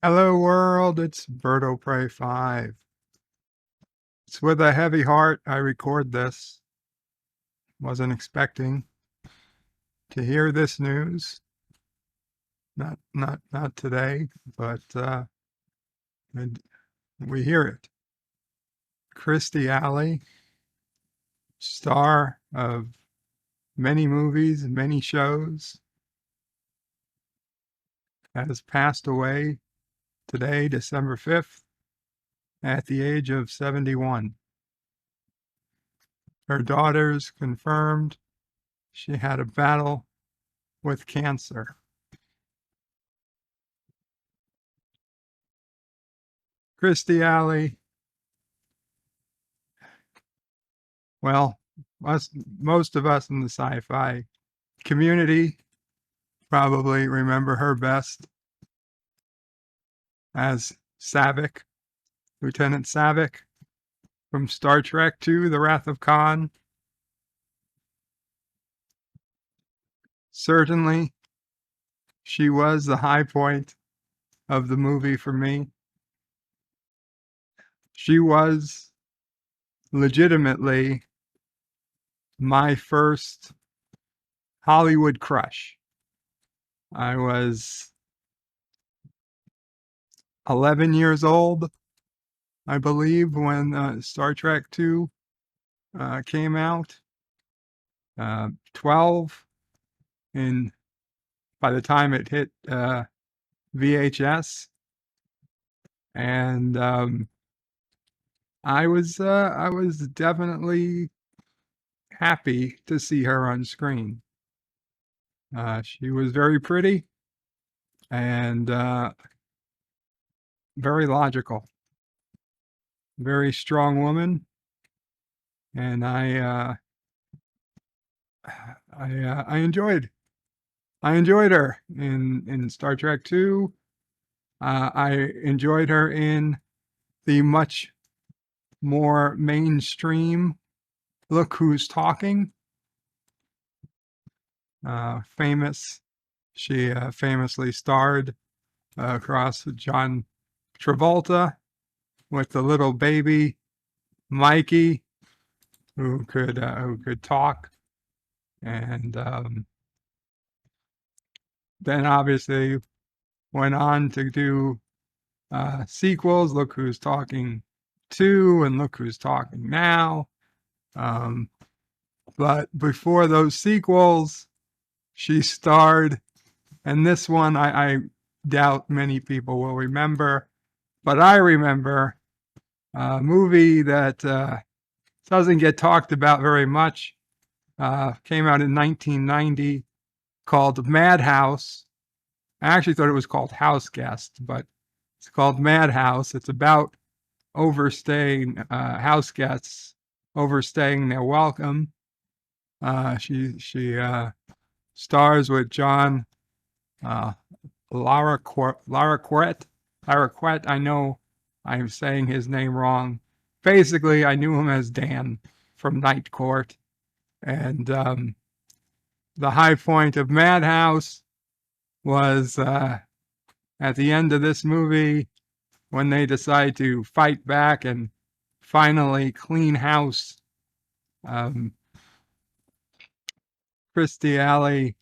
Hello world, it's Berto Pray 5. It's with a heavy heart I record this. Wasn't expecting to hear this news. Not today, but and we hear it. Kirstie Alley, star of many movies, many shows, has passed away today, December 5th, at the age of 71. Her daughters confirmed she had a battle with cancer. Kirstie Alley, well, most of us in the sci-fi community probably remember her best as Savik, Lieutenant Savik from Star Trek II, The Wrath of Khan. Certainly, she was the high point of the movie for me. She was legitimately my first Hollywood crush. I was 11 years old, I believe, when Star Trek II came out. 12, and by the time it hit VHS, and I was definitely happy to see her on screen. She was very pretty and very logical, very strong woman, and I enjoyed her in Star Trek II. I enjoyed her in the much more mainstream Look Who's Talking. She famously starred across John Travolta with the little baby Mikey, who could talk, and then obviously went on to do sequels. Look Who's Talking 2 and Look Who's Talking Now. But before those sequels, she starred, and this one I doubt many people will remember, but I remember a movie that doesn't get talked about very much. Came out in 1990, called Madhouse. I actually thought it was called House Guest, but it's called Madhouse. It's about overstaying house guests, overstaying their welcome. She stars with John Larroquette. I know I'm saying his name wrong. Basically, I knew him as Dan from Night Court. And the high point of Madhouse was at the end of this movie when they decide to fight back and finally clean house. Kirstie Alley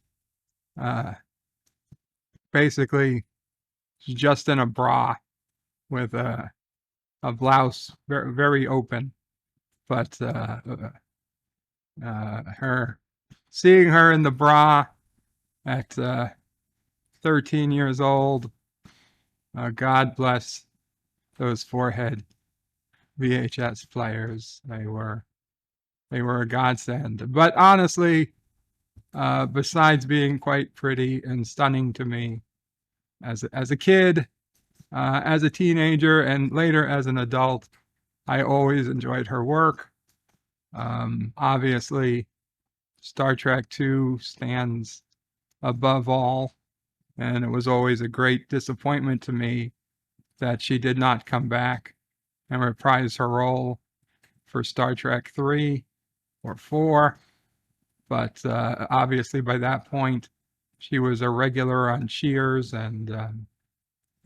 basically just in a bra with a blouse very, very open. But seeing her in the bra at 13 years old, God bless those forehead VHS players. They were a godsend. But honestly, besides being quite pretty and stunning to me as a kid, as a teenager, and later as an adult, I always enjoyed her work. Obviously, Star Trek II stands above all, and it was always a great disappointment to me that she did not come back and reprise her role for Star Trek 3 or 4. But obviously by that point, she was a regular on Cheers and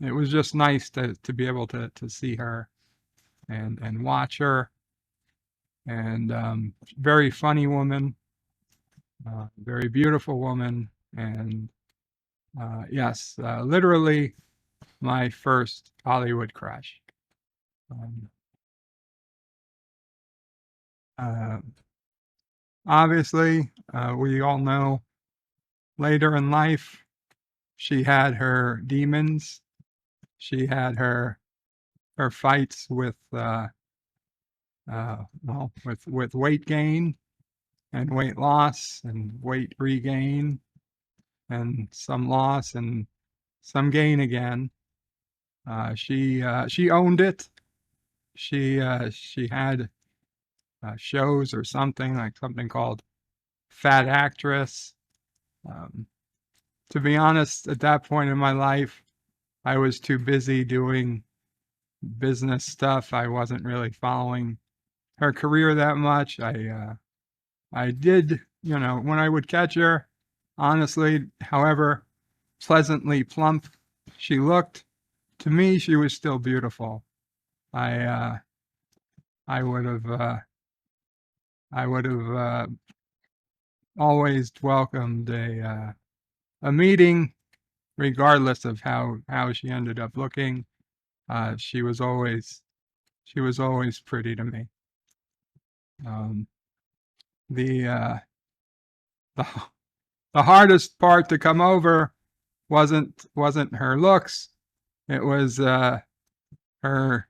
it was just nice to be able to see her and watch her. And very funny woman, very beautiful woman, and yes, literally my first Hollywood crush. Um, uh, Obviously, we all know later in life she had her demons. She had her fights with well, with weight gain and weight loss and weight regain and some loss and some gain again. She owned it. She had shows or something, like something called Fat Actress. Um, to be honest, at that point in my life, I was too busy doing business stuff. I wasn't really following her career that much. I did, you know, when I would catch her, honestly, however pleasantly plump she looked, to me, she was still beautiful. I I would have always welcomed a meeting, regardless of how she ended up looking. She was always pretty to me. Um, the uh, the the hardest part to come over wasn't her looks. It was her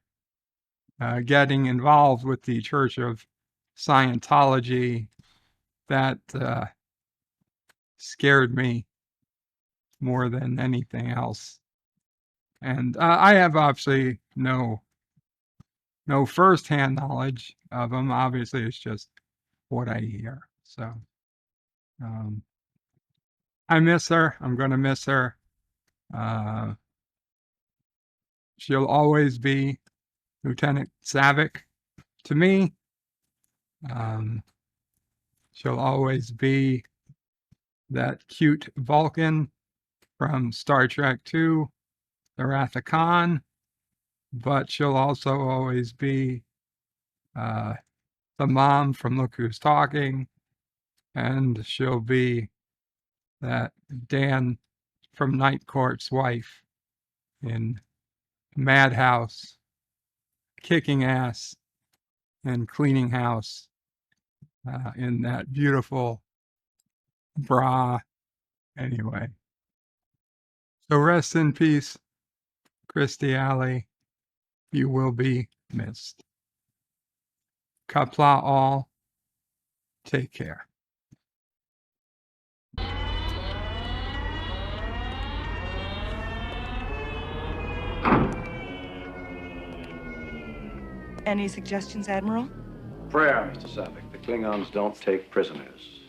getting involved with the Church of Scientology. That scared me more than anything else. And I have obviously no firsthand knowledge of them. Obviously, it's just what I hear. So um, I miss her. I'm going to miss her. Uh, she'll always be Lieutenant Savik to me. Um, she'll always be that cute Vulcan from Star Trek II, The Wrath of Khan, but she'll also always be the mom from Look Who's Talking, and she'll be that Dan from Night Court's wife in Madhouse, kicking ass and cleaning house in that beautiful bra. Anyway, so rest in peace, Kirstie Alley. You will be missed. Qapla all. Take care. Any suggestions, Admiral? Prayer, Mr. Saavik. The Klingons don't take prisoners.